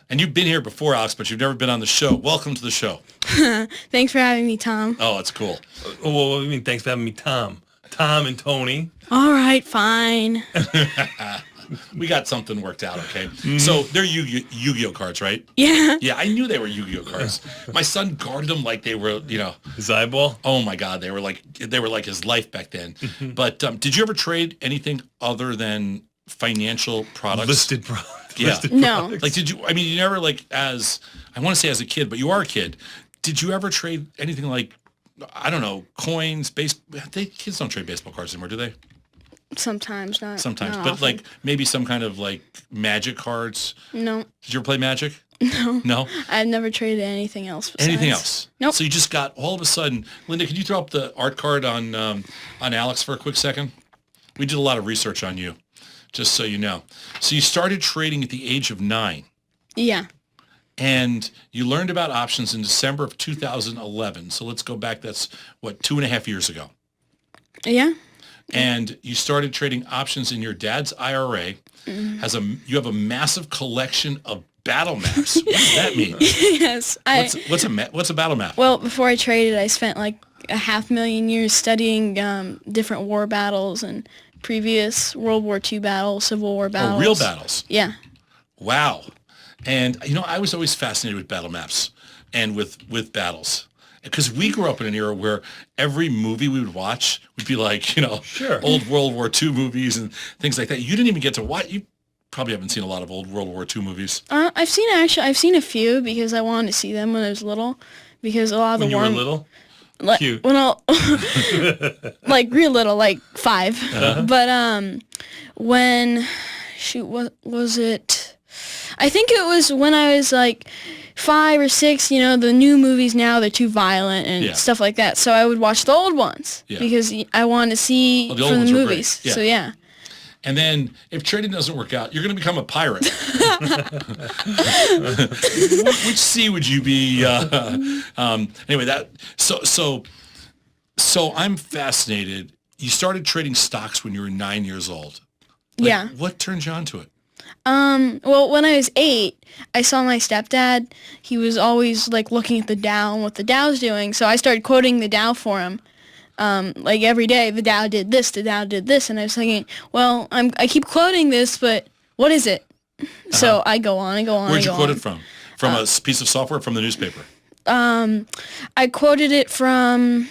And you've been here before, Alex, but you've never been on the show. Welcome to the show. Thanks for having me, Tom. Oh, it's cool. Well, what do you mean? Thanks for having me, Tom. Tom and Tony. All right, fine. We got something worked out, okay? So they're Yu-Gi-Oh cards, right? Yeah. Yeah, I knew they were Yu-Gi-Oh cards. My son guarded them like they were, His eyeball? oh my God, they were like his life back then. But did you ever trade anything other than financial products? Listed products. Yeah. No. Like, you never, like, I want to say as a kid, but you are a kid. Did you ever trade anything like, I don't know, coins, kids don't trade baseball cards anymore, do they? Sometimes, not Sometimes, not but often. like maybe some kind of like magic cards. No. Did you ever play Magic? No. No? I've never traded anything else besides. Anything else? Nope. So you just got, all of a sudden, Linda, could you throw up the art card on Alex for a quick second? We did a lot of research on you, just so you know. So you started trading at the age of 9. Yeah. And you learned about options in December of 2011. So let's go back. That's, 2.5 years ago. Yeah. And you started trading options in your dad's IRA. You have a massive collection of battle maps. What does that mean? Yes. What's a battle map? Well, before I traded, I spent like 500,000 years studying different war battles and previous World War II battles, Civil War battles. Oh, real battles. Yeah. Wow. And, I was always fascinated with battle maps and with battles. Because we grew up in an era where every movie we would watch would be like, Sure. old World War II movies and things like that. You didn't even get to watch. You probably haven't seen a lot of old World War II movies. I've seen a few because I wanted to see them when I was little. Because a lot of When the you war... were little? Like, Cute. when like real little, like 5. But when what was it? I think it was when I was like 5 or 6. The new movies now, they're too violent and stuff like that. So I would watch the old ones because I wanted to see the old from ones the were movies. great. Yeah. So yeah. And then if trading doesn't work out, you're going to become a pirate. Which sea would you be? Anyway, so I'm fascinated. You started trading stocks when you were 9 years old. Yeah. What turned you on to it? Well, when I was 8, I saw my stepdad. He was always like looking at the Dow and what the Dow's doing. So I started quoting the Dow for him. Like every day, the Dow did this, the Dow did this, and I was thinking, well, I keep quoting this, but what is it? So I go on and go on. Where'd you quote it from? From a piece of software, from the newspaper? I quoted it from,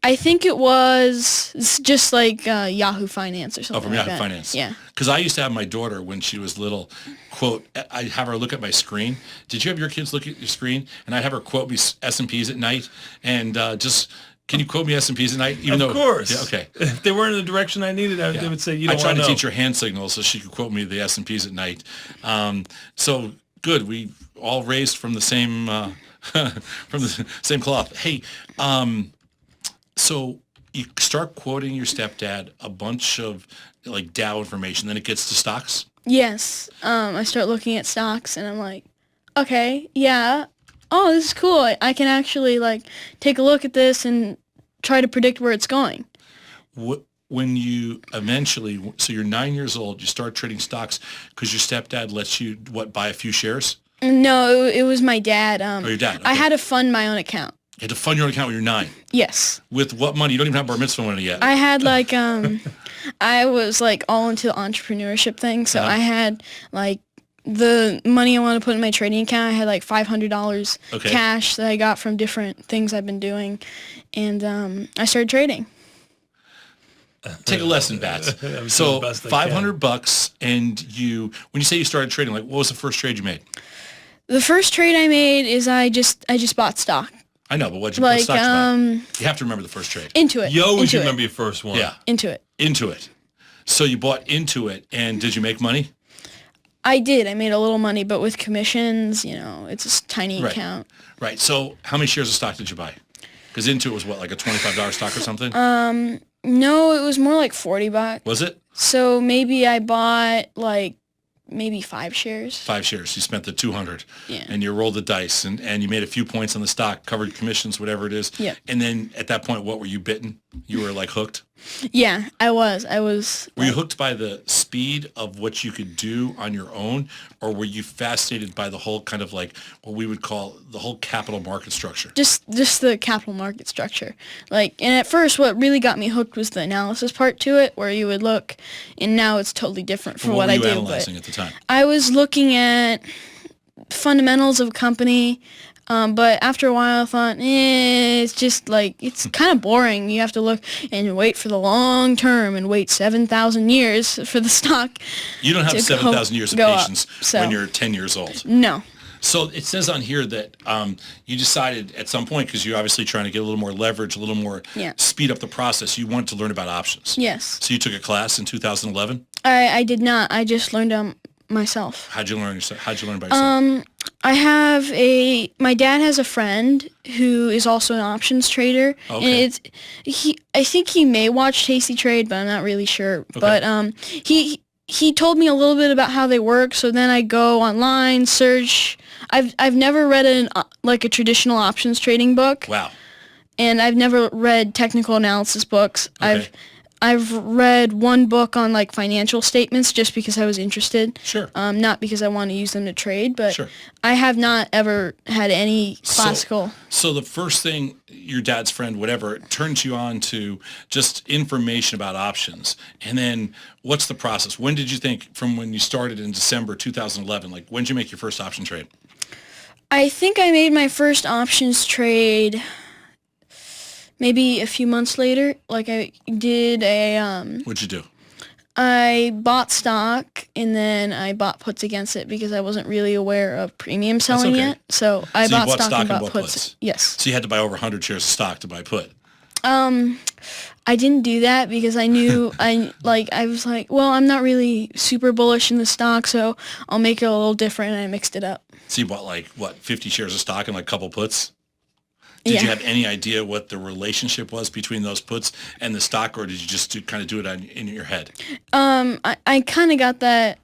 I think it was just like Yahoo Finance or something. Oh, from like Yahoo that. Finance. Yeah. Because I used to have my daughter when she was little, quote, I'd have her look at my screen. Did you have your kids look at your screen? And I'd have her quote me S&Ps at night and can you quote me S&Ps at night? Of course. Yeah, okay. If they weren't in the direction I needed, they would say, you I don't tried want to to know. teach her hand signals so she could quote me the S&Ps at night. So good. We all raised from the same cloth. Hey, so you start quoting your stepdad a bunch of like Dow information, then it gets to stocks? Yes. I start looking at stocks and I'm like, okay, yeah. Oh, this is cool. I can actually like take a look at this and try to predict where it's going. When you eventually, so you're 9 years old, you start trading stocks because your stepdad lets you, buy a few shares? No, it was my dad. Your dad. Okay. I had to fund my own account. You had to fund your own account when you're 9? Yes. With what money? You don't even have bar mitzvah money yet. I had like, I was like all into the entrepreneurship thing. So I had like the money I want to put in my trading account. I had like $500 cash that I got from different things I've been doing. And I started trading. Take a lesson, Bats. So $500, and when you say you started trading, like what was the first trade you made? The first trade I made is I just bought stock. I know, but what stock you buy? You have to remember the first trade. Into it. You always remember your first one. Yeah. Into it. Into it. So you bought into it, and did you make money? I did. I made a little money, but with commissions, it's a tiny account. Right. So how many shares of stock did you buy? Because into it was what, like a $25 stock or something? No, it was more like $40. Was it? So maybe I bought like maybe 5 shares. 5 shares. You spent the 200. Yeah. And you rolled the dice and you made a few points on the stock, covered commissions, whatever it is. Yeah. And then at that point, what were you bitten? You were like hooked? Yeah, I was. Were you hooked by the speed of what you could do on your own, or were you fascinated by the whole kind of like what we would call the whole capital market structure? Just the capital market structure. Like, and at first what really got me hooked was the analysis part to it, where you would look, and now it's totally different from what I do. What were you analyzing at the time? I was looking at fundamentals of a company, but after a while I thought, it's just like, it's kind of boring. You have to look and wait for the long term and wait 7,000 years for the stock. You don't have 7,000 years of patience when you're 10 years old. No. So it says on here that you decided at some point, because you're obviously trying to get a little more leverage, a little more speed up the process, you wanted to learn about options. Yes. So you took a class in 2011? I did not. I just learned myself. How'd you learn by yourself? My dad has a friend who is also an options trader. Okay. And I think he may watch Tasty Trade, but I'm not really sure. Okay. But he told me a little bit about how they work, so then I go online, search. I've never read a traditional options trading book. Wow. And I've never read technical analysis books. Okay. I've read one book on like financial statements just because I was interested. Sure. Not because I want to use them to trade, but Sure. I have not ever had any classical. So the first thing your dad's friend, whatever, turns you on to just information about options. And then what's the process? When did you think, from when you started in December 2011, like when did you make your first option trade? I think I made my first options trade maybe a few months later. Like I did What'd you do? I bought stock and then I bought puts against it because I wasn't really aware of premium selling yet. So I bought stock and bought puts. Yes. So you had to buy over 100 shares of stock to buy put. I didn't do that because I knew I was like, well, I'm not really super bullish in the stock, so I'll make it a little different, and I mixed it up. So you bought 50 shares of stock and a couple puts? Did you have any idea what the relationship was between those puts and the stock, or did you just do it in your head? I kind of got that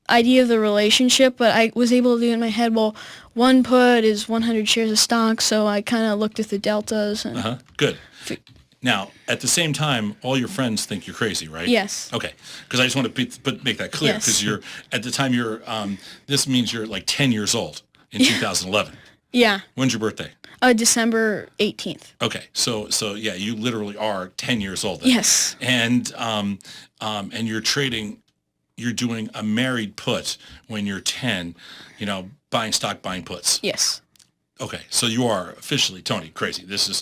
idea of the relationship, but I was able to do it in my head. Well, one put is 100 shares of stock, so I kind of looked at the deltas. And Good. Now, at the same time, all your friends think you're crazy, right? Yes. Okay. Because I just want to make that clear, because you're at the time this means you're like 10 years old in 2011. Yeah. When's your birthday? December 18th. Okay, so yeah, you literally are 10 years old then. Yes. And you're trading, you're doing a married put when you're 10, buying stock, buying puts. Yes. Okay, so you are officially, Tony, crazy. This is,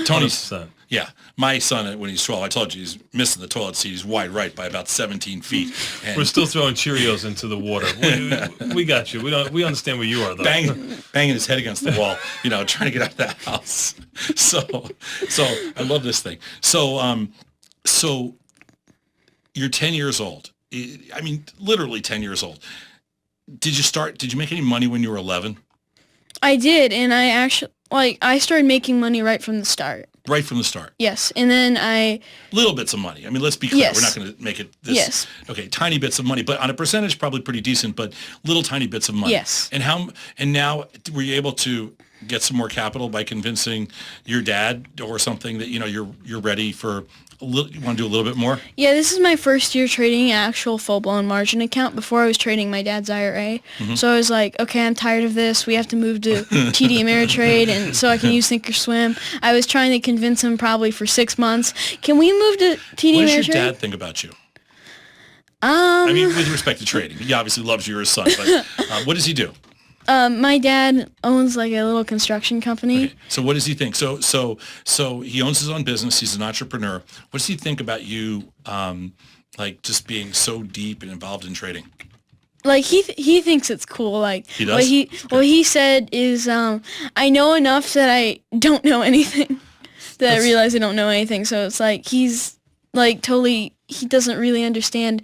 Tony's son. Yeah, my son, when he's 12, I told you he's missing the toilet seat. He's wide right by about 17 feet. And we're still throwing Cheerios into the water. We got you. We understand where you are, though. Banging his head against the wall, trying to get out of that house. So I love this thing. So you're 10 years old. I mean, literally 10 years old. Did you make any money when you were 11? I did, and I started making money right from the start. Right from the start. Yes, and then little bits of money. I mean, let's be clear. Yes. We're not going to make it this. Yes. Okay, tiny bits of money, but on a percentage, probably pretty decent. But little tiny bits of money. Yes. And now were you able to get some more capital by convincing your dad or something that you're ready for? You want to do a little bit more? Yeah, this is my first year trading an actual full-blown margin account. Before I was trading my dad's IRA. Mm-hmm. So I was like, okay, I'm tired of this. We have to move to TD Ameritrade, and so I can use Thinkorswim. I was trying to convince him probably for 6 months. Can we move to TD Ameritrade? What does your dad think about you? I mean, with respect to trading. He obviously loves you as a son, but what does he do? My dad owns like a little construction company. Okay. So what does he think? So he owns his own business. He's an entrepreneur. What does he think about you, just being so deep and involved in trading? Like he thinks it's cool. Like he does. What he said is, I know enough that I don't know anything. I realize I don't know anything. So it's like he's like totally. He doesn't really understand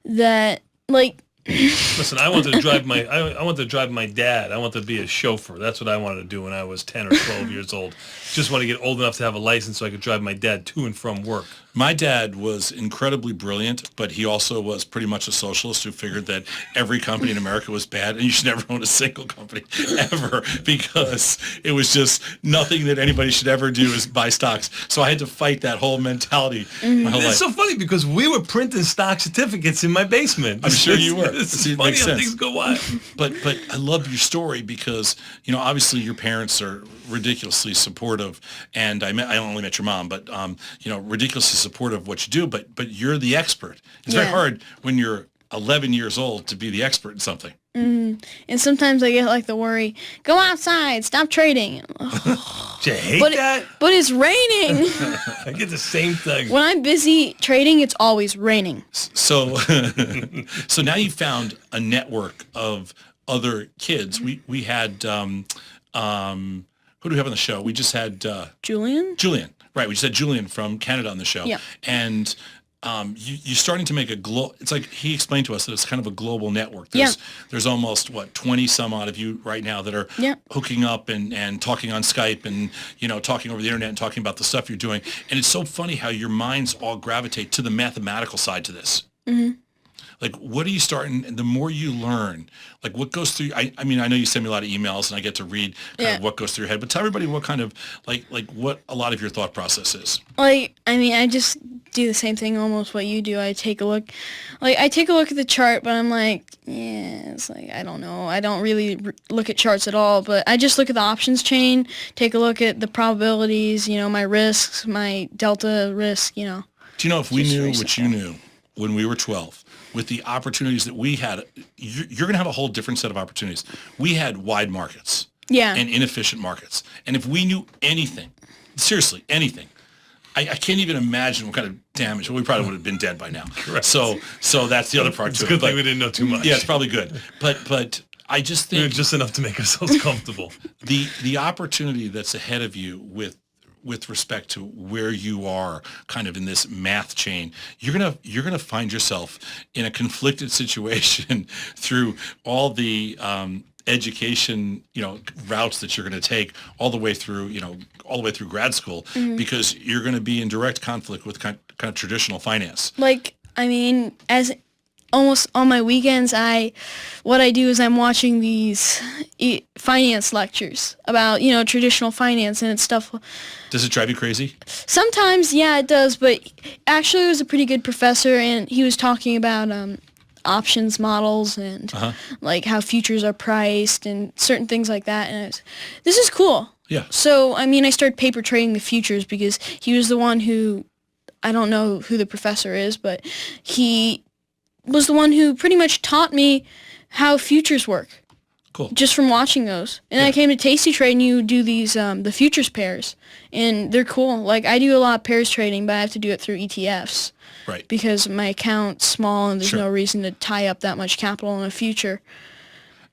that. Like Listen, I wanted to drive I wanted to drive my dad. I wanted to be a chauffeur. That's what I wanted to do when I was 10 or 12 years old. Just want to get old enough to have a license so I could drive my dad to and from work. My dad was incredibly brilliant, but he also was pretty much a socialist who figured that every company in America was bad and you should never own a single company ever, because it was just nothing that anybody should ever do is buy stocks. So I had to fight that whole mentality my whole life. It's so funny because we were printing stock certificates in my basement. I'm sure you were. It's See, it funny makes how sense. things go wild. But I love your story because, obviously your parents are ridiculously supportive, and I only met your mom, but ridiculously supportive of what you do, but you're the expert. It's very hard when you're 11 years old to be the expert in something. And sometimes I get like the worry, go outside, stop trading. Do you hate that? But it's raining. I get the same thing. When I'm busy trading, it's always raining. So so now you found a network of other kids. We had who do we have on the show? We just had Julian? Julian. Right, we just had Julian from Canada on the show. Yeah. And you're starting to make it's like he explained to us that it's kind of a global network. There's almost, 20 some odd of you right now that are hooking up and talking on Skype and, talking over the internet and talking about the stuff you're doing. And it's so funny how your minds all gravitate to the mathematical side to this. Mm-hmm. Like, what are you starting, the more you learn, like what goes through, I mean, I know you send me a lot of emails and I get to read kind of what goes through your head, but tell everybody what kind of, like what a lot of your thought process is. I just do the same thing almost what you do. I take a look at the chart, but I'm like, it's like, I don't know. I don't really look at charts at all, but I just look at the options chain, take a look at the probabilities, my risks, my delta risk, Do you know if we knew what you knew when we were 12, with the opportunities that we had, you're going to have a whole different set of opportunities. We had wide markets and inefficient markets. And if we knew anything, seriously, anything, I can't even imagine what kind of damage. Well, we probably would have been dead by now. Correct. So that's the other part it's to a it. Good thing we didn't know too much. Yeah, it's probably good. But I just think... just enough to make ourselves comfortable. The opportunity that's ahead of you with respect to where you are kind of in this math chain, you're gonna find yourself in a conflicted situation through all the education routes that you're going to take all the way through grad school, because you're going to be in direct conflict with kind of traditional finance. As almost on my weekends, what I do is I'm watching these finance lectures about, traditional finance and it's stuff. Does it drive you crazy? Sometimes, yeah, it does. But actually, it was a pretty good professor, and he was talking about options models and like how futures are priced and certain things like that. And this is cool. Yeah. So, I started paper trading the futures because he was the one who, I don't know who the professor is, but he was the one who pretty much taught me how futures work. Cool. Just from watching those. And I came to Tasty Trade, and you do these, the futures pairs, and they're cool. Like, I do a lot of pairs trading, but I have to do it through ETFs. Right. Because my account's small, and there's no reason to tie up that much capital in a future.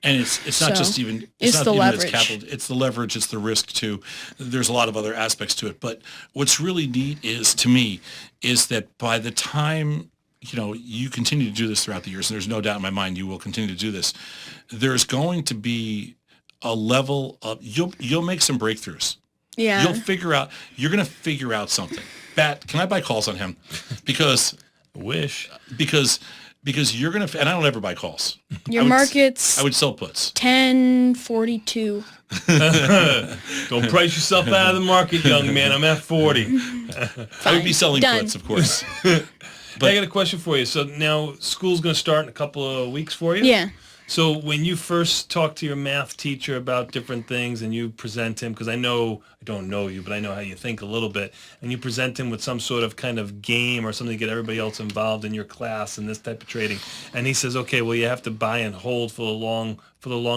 And it's not just even... It's not the even leverage. Capital, it's the leverage, it's the risk, too. There's a lot of other aspects to it. But what's really neat is, to me, is that by the time... you continue to do this throughout the years, and there's no doubt in my mind you will continue to do this. There's going to be a level of you'll make some breakthroughs. Yeah. You're going to figure out something. Bat, can I buy calls on him? Because because you're going to, and I don't ever buy calls. Your market's I would sell puts. 1042. Don't price yourself out of the market, young man. I'm at 40. I would be selling puts, of course. But I got a question for you. So now school's going to start in a couple of weeks for you? Yeah. So when you first talk to your math teacher about different things and you present him, because I don't know you, but I know how you think a little bit, and you present him with some sort of kind of game or something to get everybody else involved in your class and this type of trading, and he says, okay, well, you have to buy and hold for the long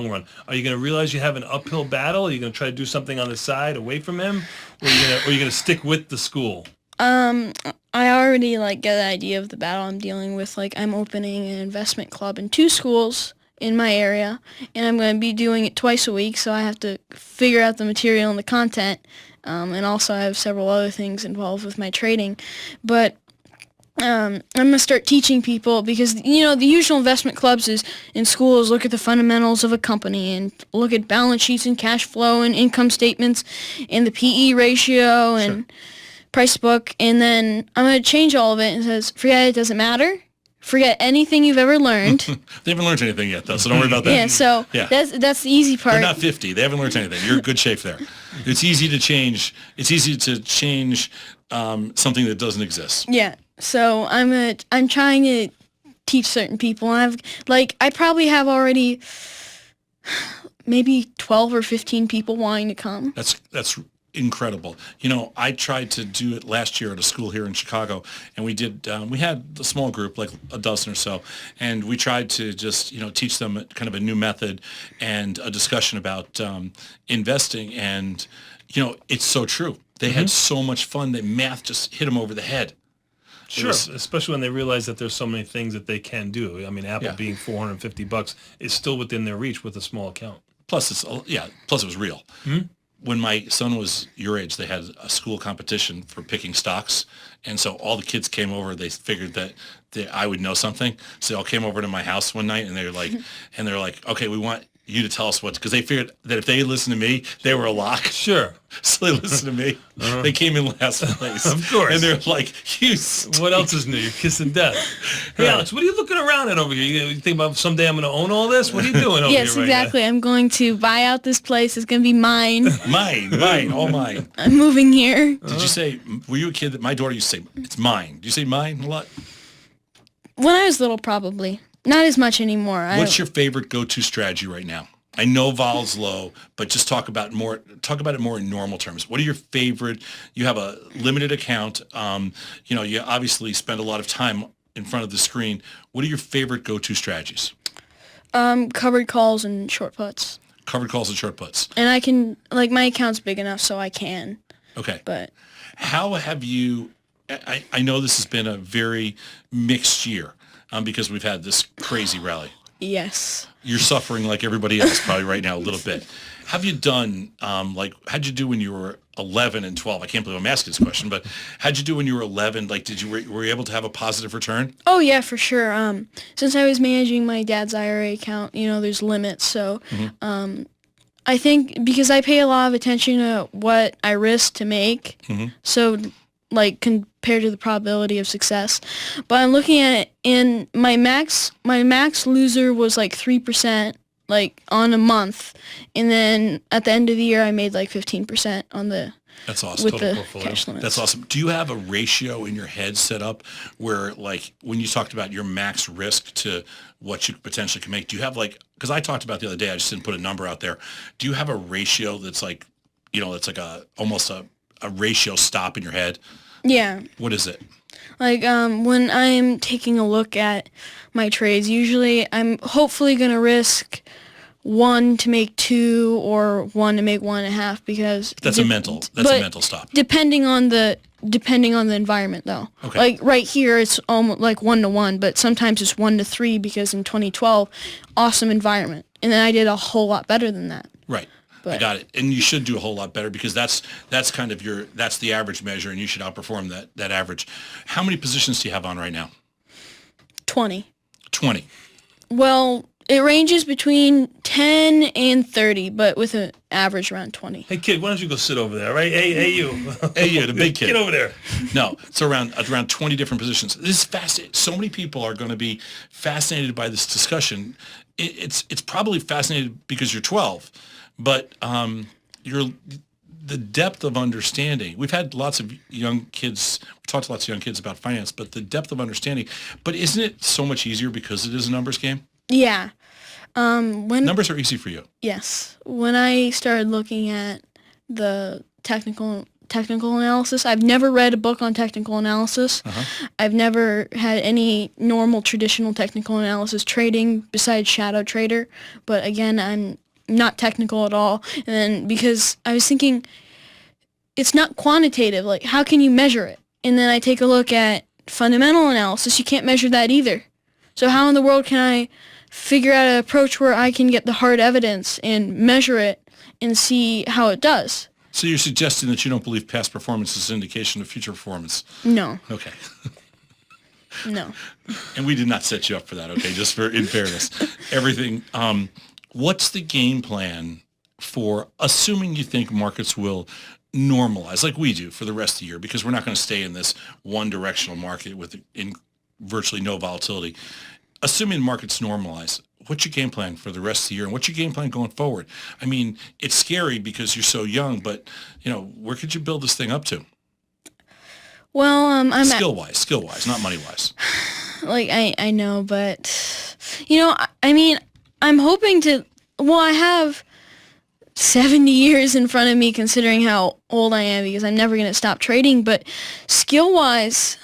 run. Are you going to realize you have an uphill battle? Are you going to try to do something on the side away from him? Or are you going to stick with the school? I already get the idea of the battle I'm dealing with. I'm opening an investment club in 2 schools in my area, and I'm going to be doing it twice a week, so I have to figure out the material and the content, and also I have several other things involved with my trading. But I'm going to start teaching people because, the usual investment clubs is in schools, look at the fundamentals of a company and look at balance sheets and cash flow and income statements and the PE ratio and price book. And then I'm going to change all of it and says, forget it doesn't matter. Forget anything you've ever learned. They haven't learned anything yet, though, so don't worry about that. Yeah, so that's the easy part. They're not 50. They haven't learned anything. You're in good shape there. It's easy to change. It's easy to change something that doesn't exist. Yeah. So I'm trying to teach certain people. And I probably have already maybe 12 or 15 people wanting to come. That's incredible. I tried to do it last year at a school here in Chicago, and we had a small group, like a dozen or so, and we tried to just, teach them kind of a new method and a discussion about investing. And, it's so true. They had so much fun that math just hit them over the head. Sure, especially when they realize that there's so many things that they can do. I mean, Apple being $450 is still within their reach with a small account. Plus, plus it was real. Mm-hmm. When my son was your age, they had a school competition for picking stocks. And so all the kids came over. They figured that I would know something. So they all came over to my house one night, and they were like, okay, we want you to tell us what, because they figured that if they listened to me, they were a lock. Sure. So they listened to me. They came in last place. Of course. And they're like, what else is new? You're kissing death. Hey, Alex, what are you looking around at over here? You think about someday I'm going to own all this? What are you doing over here Yes, exactly. I'm going to buy out this place. It's going to be mine. Mine, all mine. I'm moving here. Did you say, were you a kid that my daughter used to say, it's mine? Do you say mine a lot? When I was little, probably. Not as much anymore. What's your favorite go-to strategy right now? I know vol's low, but just talk about it more in normal terms. What are your favorite? You have a limited account. You obviously spend a lot of time in front of the screen. What are your favorite go-to strategies? Covered calls and short puts. Covered calls and short puts. And I can, my account's big enough so I can. Okay. But how have you? I know this has been a very mixed year because we've had this crazy rally. Yes. You're suffering like everybody else probably right now a little bit. Have you done, how'd you do when you were 11 and 12? I can't believe I'm asking this question, but how'd you do when you were 11? Were you able to have a positive return? Oh, yeah, for sure. Since I was managing my dad's IRA account, there's limits. So I think because I pay a lot of attention to what I risk to make, so compared to the probability of success. But I'm looking at it, and my max loser was 3%, on a month, and then at the end of the year I made 15% on the. That's awesome. With the cash limits. That's awesome. Do you have a ratio in your head set up where, when you talked about your max risk to what you potentially can make, do you have because I talked about the other day, I just didn't put a number out there. Do you have a ratio that's it's almost a ratio stop in your head? Yeah. What is it? When I'm taking a look at my trades, usually I'm hopefully going to risk 1 to make 2 or 1 to make 1.5 because that's a mental stop. Depending on the environment though. Okay. Right here it's almost 1 to 1, but sometimes it's 1 to 3 because in 2012, awesome environment. And then I did a whole lot better than that. Right. I got it. And you should do a whole lot better because that's kind of that's the average measure, and you should outperform that average. How many positions do you have on right now? 20. 20. Well, it ranges between 10 and 30, but with an average around 20. Hey, kid, why don't you go sit over there, right? Hey, you. Hey, you, the big kid. Get over there. No, it's around 20 different positions. This is fascinating. So many people are going to be fascinated by this discussion. It's probably fascinating because you're 12. But the depth of understanding, we've had lots of young kids, we've talked to lots of young kids about finance, but the depth of understanding, but isn't it so much easier because it is a numbers game? Yeah. Numbers are easy for you. Yes. When I started looking at the technical analysis, I've never read a book on technical analysis. I've never had any normal traditional technical analysis trading besides Shadow Trader. But again, I'm not technical at all. And then because I was thinking, it's not quantitative. How can you measure it? And then I take a look at fundamental analysis. You can't measure that either. So how in the world can I figure out an approach where I can get the hard evidence and measure it and see how it does? So you're suggesting that you don't believe past performance is an indication of future performance? No. Okay. No. And we did not set you up for that, okay? Just for in fairness, everything. What's the game plan for assuming you think markets will normalize like we do for the rest of the year? Because we're not going to stay in this one directional market with virtually no volatility. Assuming markets normalize, what's your game plan for the rest of the year, and what's your game plan going forward? I mean, it's scary because you're so young, but where could you build this thing up to? Well, I'm skill wise, not money wise. Like I know, but I mean, I'm hoping to. Well, I have 70 years in front of me, considering how old I am, because I'm never going to stop trading. But skill wise,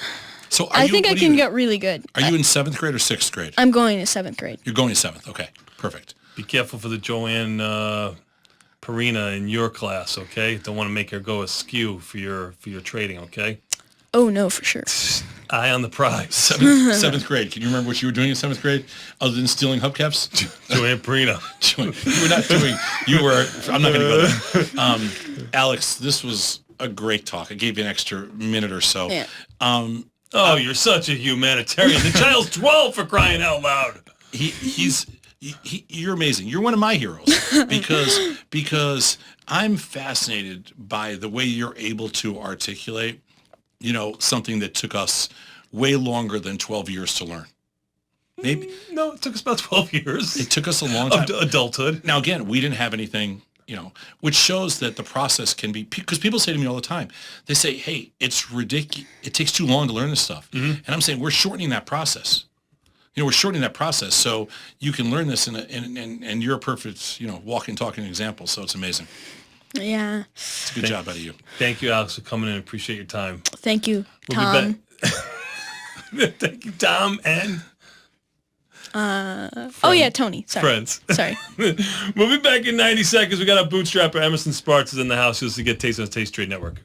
so I think I can get really good. Are you in 7th grade or 6th grade? I'm going to 7th grade. You're going to 7th. Okay, perfect. Be careful for the Joanne Perina in your class, okay? Don't want to make her go askew for your trading, okay? Oh no, for sure. Eye on the prize. 7th grade. Can you remember what you were doing in 7th grade other than stealing hubcaps? Joanne Perina. You were not doing. You were. I'm not going to go there. Alex, this was a great talk. I gave you an extra minute or so. Yeah. Oh, you're such a humanitarian. The child's 12, for crying out loud. You're amazing. You're one of my heroes because I'm fascinated by the way you're able to articulate, something that took us way longer than 12 years to learn. Maybe no, it took us about 12 years. It took us a long time. Adulthood. Now again, we didn't have anything. Which shows that the process can be, because people say to me all the time, they say, hey, it's ridiculous. It takes too long to learn this stuff. Mm-hmm. And I'm saying, we're shortening that process. We're shortening that process so you can learn this and you're a perfect, walking, talking example. So it's amazing. Yeah. It's a good job out of you. Thank you, Alex, for coming in. Appreciate your time. Thank you, Tom. Thank you, Tom, and... Tony. Sorry. Friends. Sorry. We'll be back in 90 seconds. We got our bootstrapper Emerson Sparks is in the house. You'll see Get Taste on the Taste Trade Network.